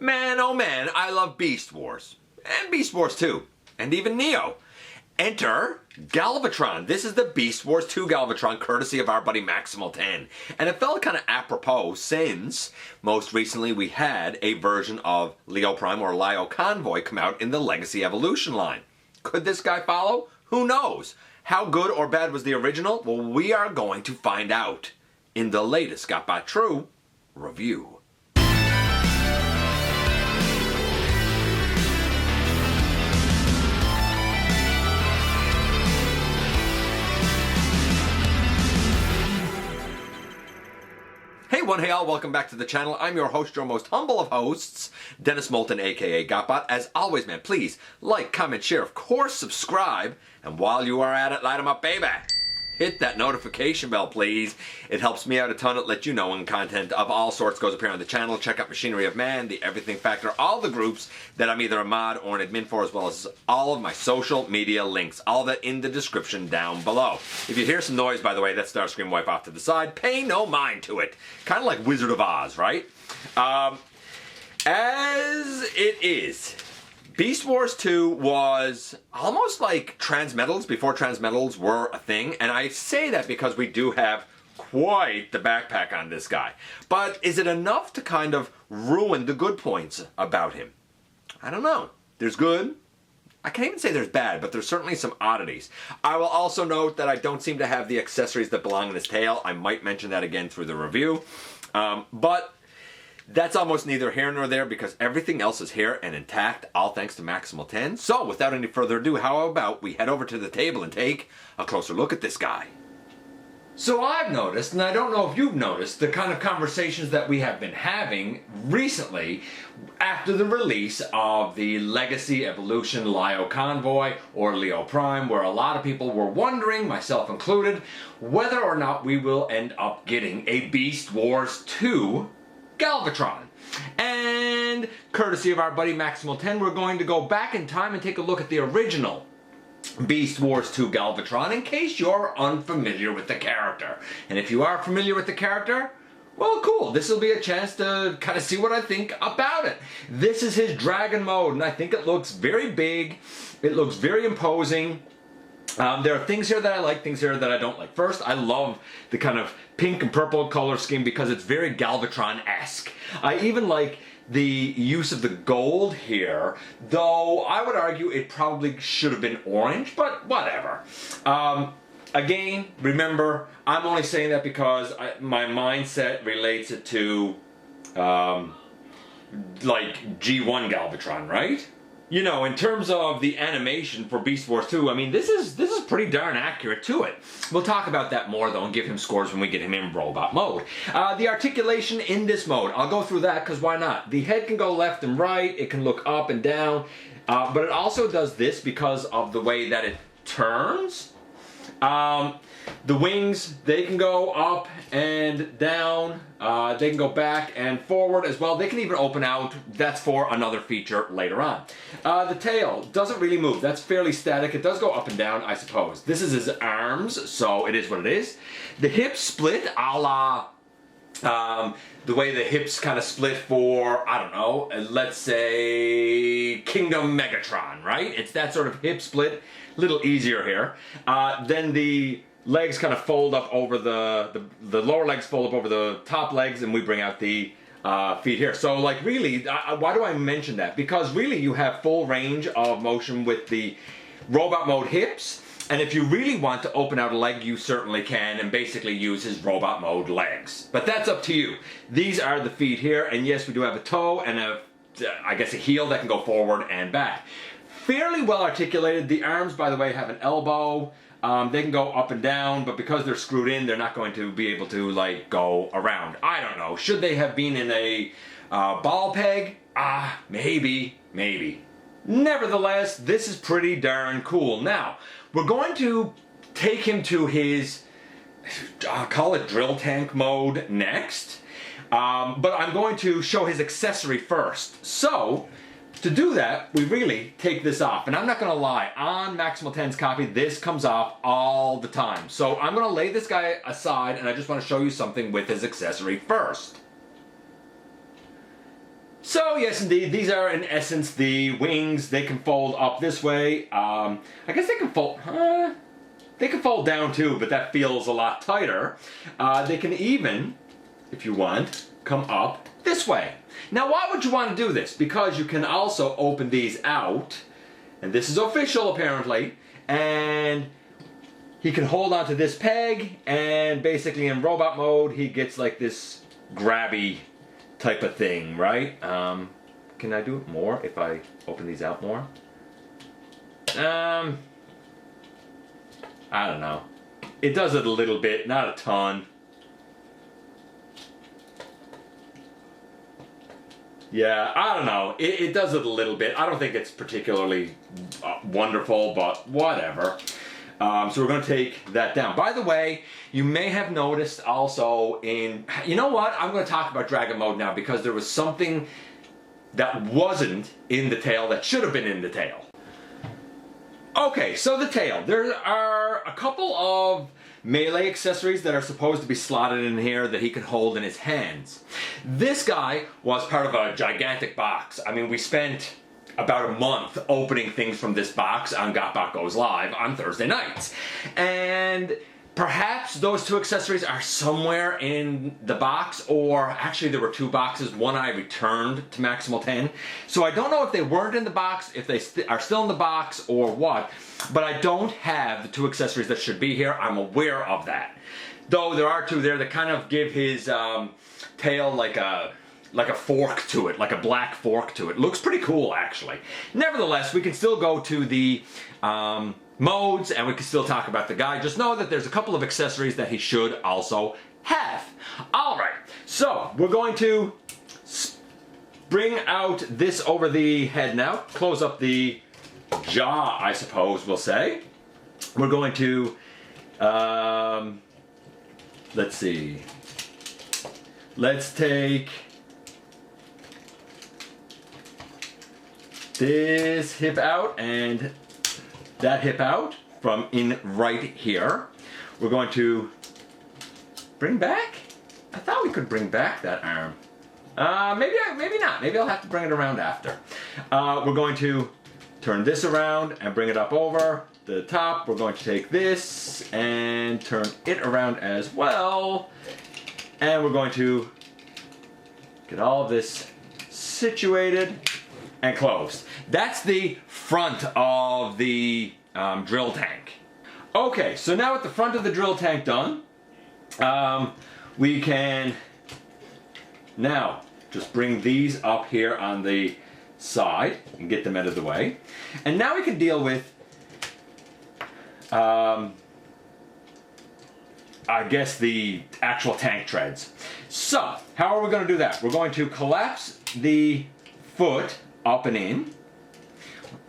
Man, oh man, I love Beast Wars. And Beast Wars 2. And even Neo. Enter Galvatron. This is the Beast Wars 2 Galvatron, courtesy of our buddy Micheal 10. And it felt kind of apropos since most recently we had a version of Lio Prime or Lio Convoy come out in the Legacy Evolution line. Could this guy follow? Who knows? How good or bad was the original? Well, we are going to find out in the latest GotBot True review. Hey all, welcome back to the channel. I'm your host, your most humble of hosts, Dennis Moulton, aka GotBot. As always, man, please like, comment, share, of course, subscribe, and while you are at it, light 'em up, baby. Hit that notification bell, please. It helps me out a ton. It lets you know when content of all sorts goes up here on the channel. Check out Machinery of Man, The Everything Factor, all the groups that I'm either a mod or an admin for, as well as all of my social media links. All that in the description down below. If you hear some noise, by the way, that's Starscream wipe off to the side. Pay no mind to it. Kind of like Wizard of Oz, right? As it is, Beast Wars 2 was almost like Transmetals before Transmetals were a thing, and I say that because we do have quite the backpack on this guy. But is it enough to kind of ruin the good points about him? I don't know. There's good. I can't even say there's bad, but there's certainly some oddities. I will also note that I don't seem to have the accessories that belong in his tail. I might mention that again through the review. But that's almost neither here nor there because everything else is here and intact, all thanks to Micheal 10. So without any further ado, how about we head over to the table and take a closer look at this guy. So I've noticed, and I don't know if you've noticed, the kind of conversations that we have been having recently after the release of the Legacy Evolution Lio Convoy or Lio Prime, where a lot of people were wondering, myself included, whether or not we will end up getting a Beast Wars 2 Galvatron. And courtesy of our buddy Micheal 10, we're going to go back in time and take a look at the original Beast Wars 2 Galvatron in case you're unfamiliar with the character. And if you are familiar with the character, well, cool. This will be a chance to kind of see what I think about it. This is his dragon mode, and I think it looks very big. It looks very imposing. There are things here that I like, things here that I don't like. First, I love the kind of pink and purple color scheme because it's very Galvatron-esque. I even like the use of the gold here, though I would argue it probably should have been orange, but whatever. Again, remember, I'm only saying that because my mindset relates it to like G1 Galvatron, right? You know, in terms of the animation for Beast Wars 2, I mean, this is pretty darn accurate to it. We'll talk about that more, though, and give him scores when we get him in robot mode. The articulation in this mode, I'll go through that, because why not? The head can go left and right, it can look up and down, but it also does this because of the way that it turns. The wings, they can go up and down, they can go back and forward as well. They can even open out. That's for another feature later on. The tail doesn't really move. That's fairly static. It does go up and down, I suppose. This is his arms, so it is what it is. The hips split a la the way the hips kind of split for, I don't know, let's say Kingdom Megatron, right? It's that sort of hip split, a little easier here. Then the legs kind of fold up over the lower legs fold up over the top legs, and we bring out the feet here. So like really, why do I mention that? Because really you have full range of motion with the robot mode hips. And if you really want to open out a leg, you certainly can, and basically use his robot mode legs. But that's up to you. These are the feet here, and yes, we do have a toe and I guess a heel that can go forward and back. Fairly well articulated. The arms, by the way, have an elbow. They can go up and down, but because they're screwed in, they're not going to be able to like go around. I don't know. Should they have been in a ball peg? Maybe. Nevertheless, this is pretty darn cool. Now, we're going to take him to his, I'll call it drill tank mode next. But I'm going to show his accessory first. So, to do that, we really take this off. And I'm not going to lie, on Micheal 10's copy, this comes off all the time. So I'm going to lay this guy aside, and I just want to show you something with his accessory first. So yes, indeed, these are in essence the wings. They can fold up this way. I guess they can fold. They can fold down too, but that feels a lot tighter. They can even, if you want, come up this way. Now, why would you want to do this? Because you can also open these out, and this is official apparently, and he can hold onto this peg, and basically in robot mode, he gets like this grabby type of thing, right? Can I do it more if I open these out more? I don't know. It does it a little bit, not a ton. Yeah, I don't know. It does it a little bit. I don't think it's particularly wonderful, but whatever. So we're going to take that down. By the way, you may have noticed also in... You know what? I'm going to talk about Dragon Mode now because there was something that wasn't in the tail that should have been in the tail. Okay, so the tail. There are a couple of melee accessories that are supposed to be slotted in here that he can hold in his hands. This guy was part of a gigantic box. I mean, we spent about a month opening things from this box on GotBot Goes Live on Thursday nights. And perhaps those two accessories are somewhere in the box, or actually there were two boxes. One I returned to Maximal 10. So I don't know if they weren't in the box, if they are still in the box, or what. But I don't have the two accessories that should be here. I'm aware of that. Though there are two there that kind of give his tail like a fork to it, like a black fork to it. Looks pretty cool, actually. Nevertheless, we can still go to the modes, and we can still talk about the guy. Just know that there's a couple of accessories that he should also have. Alright, so we're going to bring out this over the head now. Close up the jaw, I suppose we'll say. We're going to, let's see. Let's take this hip out and that hip out from in right here. We're going to bring back? I thought we could bring back that arm. Maybe not. Maybe I'll have to bring it around after. We're going to turn this around and bring it up over the top. We're going to take this and turn it around as well. And we're going to get all of this situated and closed. That's the front of the drill tank. Okay, so now with the front of the drill tank done, we can now just bring these up here on the side and get them out of the way. And now we can deal with, I guess, the actual tank treads. So, how are we going to do that? We're going to collapse the foot up and in,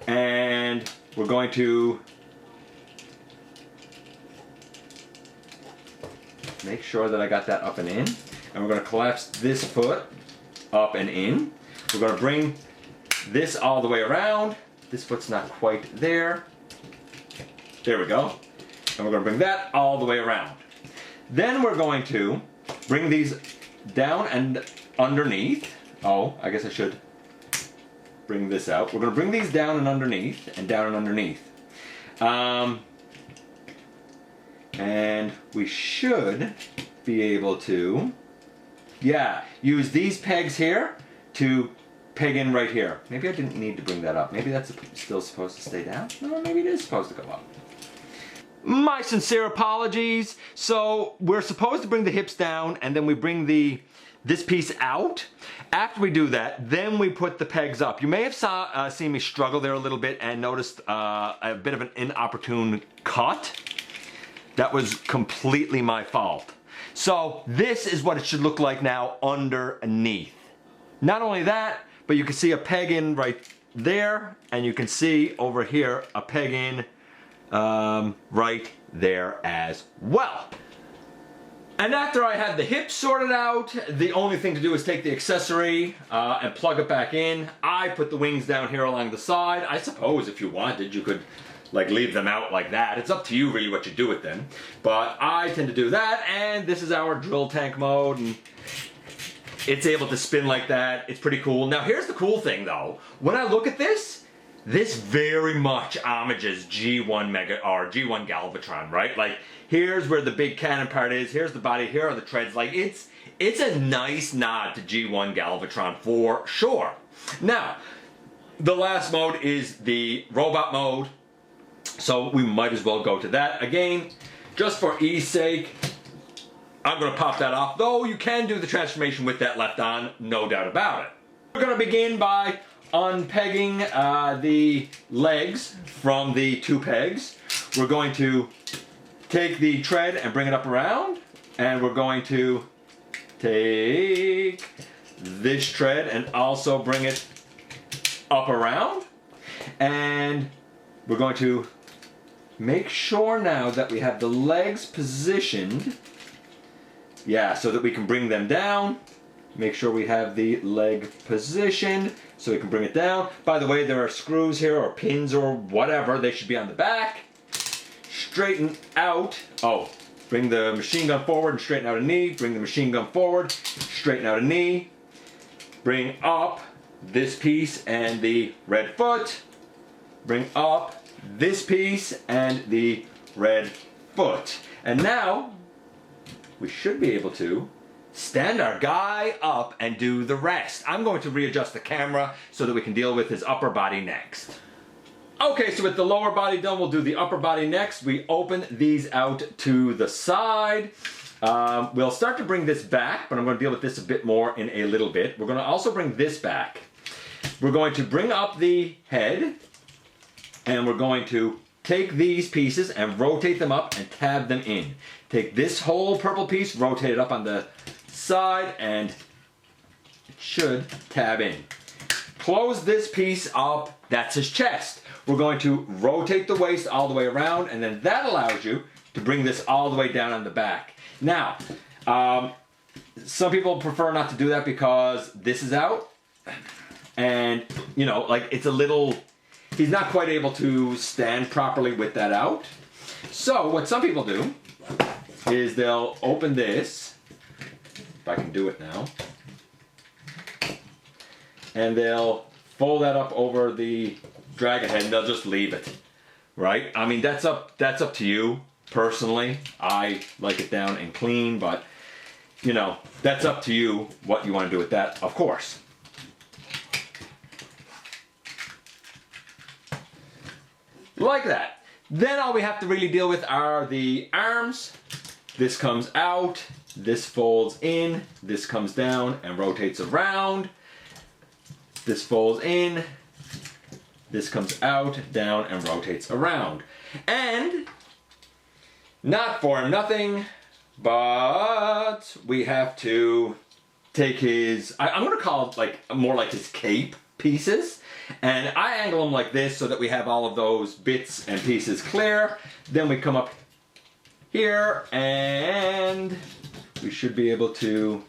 and we're going to make sure that I got that up and in, and we're going to collapse this foot up and in. We're going to bring this all the way around. This foot's not quite there. There we go. And we're going to bring that all the way around. Then we're going to bring these down and underneath. Oh, I guess I should bring this out. We're going to bring these down and underneath, and down and underneath. And we should be able to, yeah, use these pegs here to peg in right here. Maybe I didn't need to bring that up. Maybe that's still supposed to stay down. No, maybe it is supposed to go up. My sincere apologies. So we're supposed to bring the hips down, and then we bring this piece out. After we do that, then we put the pegs up. You may have seen me struggle there a little bit and noticed a bit of an inopportune cut. That was completely my fault. So this is what it should look like now underneath. Not only that, but you can see a peg in right there, and you can see over here a peg in right there as well. And after I had the hips sorted out, the only thing to do is take the accessory and plug it back in. I put the wings down here along the side. I suppose if you wanted, you could like leave them out like that. It's up to you really what you do with them. But I tend to do that, and this is our drill tank mode. And it's able to spin like that. It's pretty cool. Now here's the cool thing though. When I look at this very much homages G1 Mega or G1 Galvatron, right? Like here's where the big cannon part is. Here's the body. Here are the treads. Like it's a nice nod to G1 Galvatron for sure. Now, the last mode is the robot mode. So we might as well go to that. Again, just for ease sake, I'm going to pop that off. Though you can do the transformation with that left on, no doubt about it. We're going to begin by unpegging the legs from the two pegs. We're going to take the tread and bring it up around. And we're going to take this tread and also bring it up around. And we're going to make sure now that we have the legs positioned. Yeah, so that we can bring them down. Make sure we have the leg positioned so we can bring it down. By the way, there are screws here or pins or whatever. They should be on the back. Straighten out. Oh, bring the machine gun forward and straighten out a knee. Bring the machine gun forward, straighten out a knee. Bring up this piece and the red foot. Bring up this piece and the red foot. And now we should be able to stand our guy up and do the rest. I'm going to readjust the camera so that we can deal with his upper body next. Okay, so with the lower body done, we'll do the upper body next. We open these out to the side. We'll start to bring this back, but I'm going to deal with this a bit more in a little bit. We're going to also bring this back. We're going to bring up the head, and we're going to take these pieces and rotate them up and tab them in. Take this whole purple piece, rotate it up on the side, and it should tab in. Close this piece up, that's his chest. We're going to rotate the waist all the way around, and then that allows you to bring this all the way down on the back. Now, some people prefer not to do that because this is out, and you know, like it's a little, he's not quite able to stand properly with that out. So what some people do is they'll open this, if I can do it now, and they'll fold that up over the dragon head and they'll just leave it, right? I mean, that's up to you. Personally, I like it down and clean, but you know, that's up to you what you want to do with that, of course. Like that. Then all we have to really deal with are the arms. This comes out, this folds in, this comes down and rotates around. This folds in, this comes out, down, and rotates around. And not for nothing, but we have to take his, I'm going to call it like more like his cape pieces. And I angle them like this so that we have all of those bits and pieces clear. Then we come up here and we should be able to,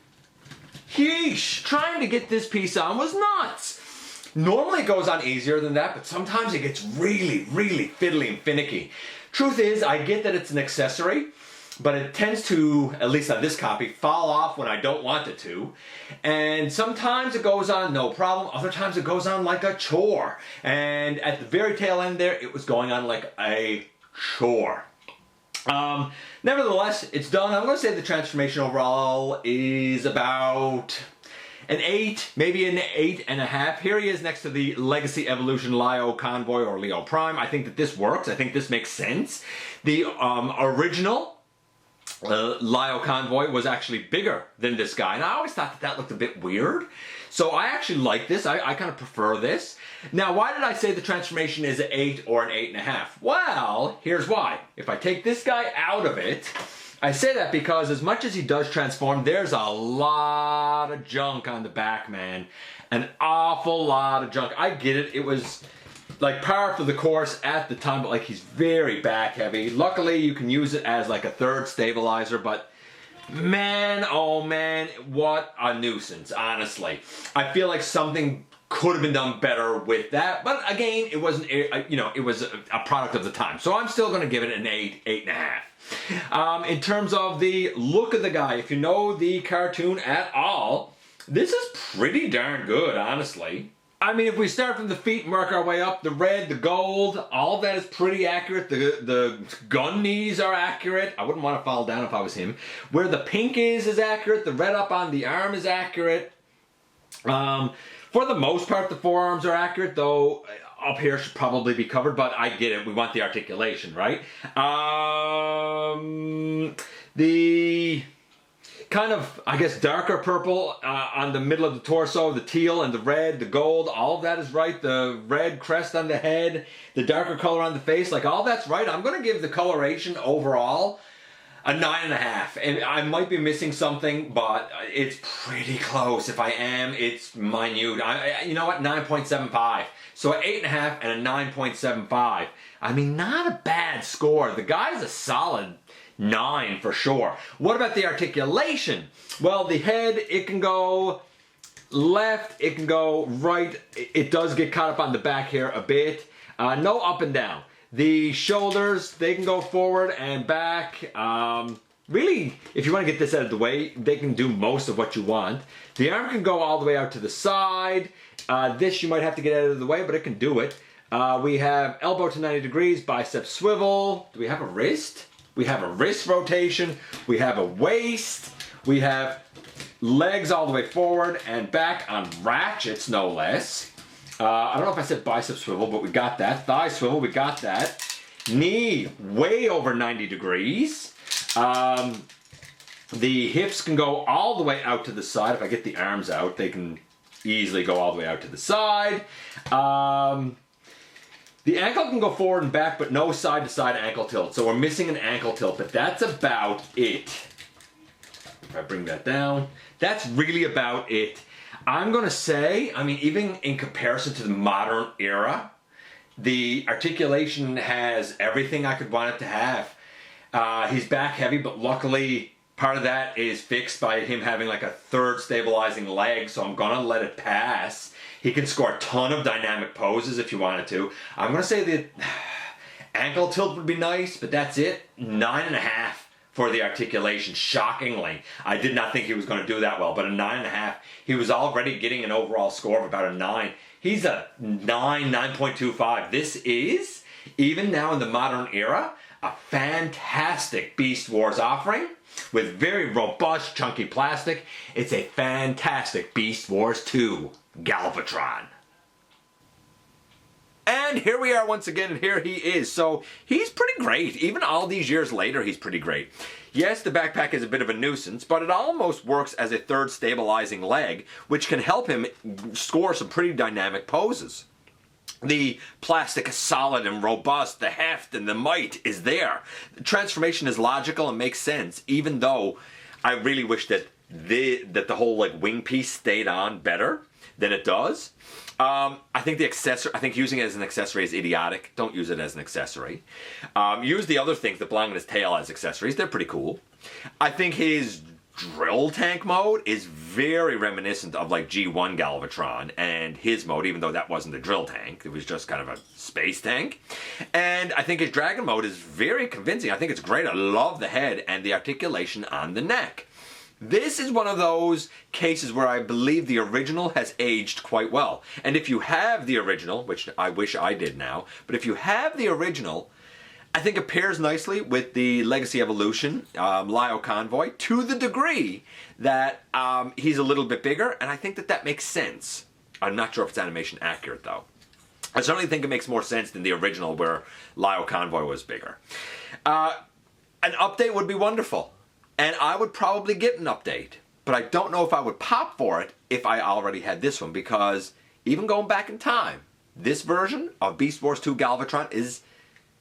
yeesh, trying to get this piece on was nuts. Normally it goes on easier than that, but sometimes it gets really, really fiddly and finicky. Truth is, I get that it's an accessory, but it tends to, at least on this copy, fall off when I don't want it to. And sometimes it goes on no problem, other times it goes on like a chore. And at the very tail end there, it was going on like a chore. Nevertheless, it's done. I'm going to say the transformation overall is about an 8, maybe an 8.5. Here he is next to the Legacy Evolution Lio Convoy or Lio Prime. I think that this works. I think this makes sense. The original Lio Convoy was actually bigger than this guy, and I always thought that that looked a bit weird. So I actually like this. I kind of prefer this. Now, why did I say the transformation is an 8 or an 8.5? Well, here's why. If I take this guy out of it, I say that because as much as he does transform, there's a lot of junk on the back, man. An awful lot of junk. I get it. It was like par for the course at the time, but like he's very back heavy. Luckily, you can use it as like a third stabilizer, but man, oh man, what a nuisance, honestly. I feel like something could have been done better with that, but again, it wasn't, you know, it was a product of the time. So I'm still going to give it an 8, 8.5. In terms of the look of the guy, if you know the cartoon at all, This is pretty darn good, honestly. I mean, if we start from the feet and work our way up, the red, the gold, all of that is pretty accurate. The gun knees are accurate. I wouldn't want to fall down if I was him. Where the pink is accurate. The red up on the arm is accurate. For the most part, the forearms are accurate, though up here should probably be covered, but I get it. We want the articulation, right? The kind of, I guess, darker purple on the middle of the torso, the teal and the red, the gold, all of that is right. The red crest on the head, the darker color on the face, like all that's right. I'm going to give the coloration overall a 9.5. And I might be missing something, but it's pretty close. If I am, it's minute. You know what? 9.75. So an 8.5 and a 9.75. I mean, not a bad score. The guy's a solid 9 for sure. What about the articulation? Well, the head, it can go left, it can go right. It does get caught up on the back here a bit. No up and down. The shoulders, they can go forward and back. Really, if you want to get this out of the way, they can do most of what you want. The arm can go all the way out to the side. This you might have to get out of the way, but it can do it. We have elbow to 90 degrees, bicep swivel. Do we have a wrist? We have a wrist rotation. We have a waist. We have legs all the way forward and back on ratchets, no less. I don't know if I said bicep swivel, but we got that. Thigh swivel, we got that. Knee way over 90 degrees. The hips can go all the way out to the side. If I get the arms out, they can easily go all the way out to the side. The ankle can go forward and back, but no side-to-side ankle tilt. So we're missing an ankle tilt, but that's about it. If I bring that down, that's really about it. I'm going to say, I mean, even in comparison to the modern era, the articulation has everything I could want it to have. He's back heavy, but luckily part of that is fixed by him having like a third stabilizing leg, so I'm going to let it pass. He can score a ton of dynamic poses if you wanted to. I'm going to say the ankle tilt would be nice, but that's it. 9.5 for the articulation, shockingly. I did not think he was going to do that well, but a 9.5. He was already getting an overall score of about a 9. He's a 9.25. This is, even now in the modern era, a fantastic Beast Wars offering with very robust, chunky plastic. It's a fantastic Beast Wars 2 Galvatron. And here we are once again, and here he is. So he's pretty great. Even all these years later, he's pretty great. Yes, the backpack is a bit of a nuisance, but it almost works as a third stabilizing leg, which can help him score some pretty dynamic poses. The plastic is solid and robust, the heft and the might is there. The transformation is logical and makes sense, even though I really wish that the whole like wing piece stayed on better than it does. I think using it as an accessory is idiotic. Don't use it as an accessory. Use the other things that belong in his tail as accessories. They're pretty cool. I think his drill tank mode is very reminiscent of like G1 Galvatron and his mode, even though that wasn't a drill tank. It was just kind of a space tank. And I think his dragon mode is very convincing. I think it's great. I love the head and the articulation on the neck. This is one of those cases where I believe the original has aged quite well. And if you have the original, which I wish I did now, but if you have the original, I think it pairs nicely with the Legacy Evolution Lio Convoy to the degree that he's a little bit bigger, and I think that makes sense. I'm not sure if it's animation accurate, though. I certainly think it makes more sense than the original where Lio Convoy was bigger. An update would be wonderful. And I would probably get an update, but I don't know if I would pop for it if I already had this one, because even going back in time, this version of Beast Wars 2 Galvatron is,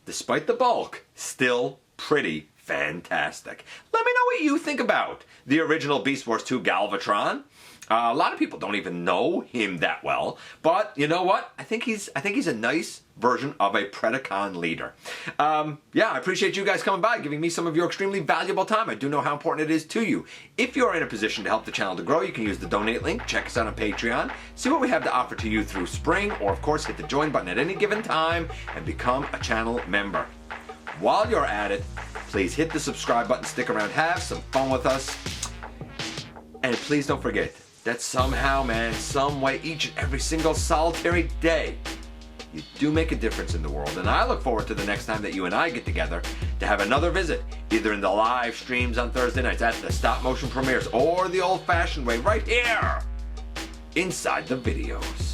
despite the bulk, still pretty fantastic. Let me know what you think about the original Beast Wars 2 Galvatron. A lot of people don't even know him that well, but you know what? I think he's a nice version of a Predacon leader. Yeah, I appreciate you guys coming by, giving me some of your extremely valuable time. I do know how important it is to you. If you're in a position to help the channel to grow, you can use the donate link, check us out on Patreon, see what we have to offer to you through Spring, or of course hit the join button at any given time and become a channel member. While you're at it, please hit the subscribe button, stick around, have some fun with us, and please don't forget that somehow, man, some way, each and every single solitary day, you do make a difference in the world. And I look forward to the next time that you and I get together to have another visit, either in the live streams on Thursday nights at the stop motion premieres or the old-fashioned way right here inside the videos.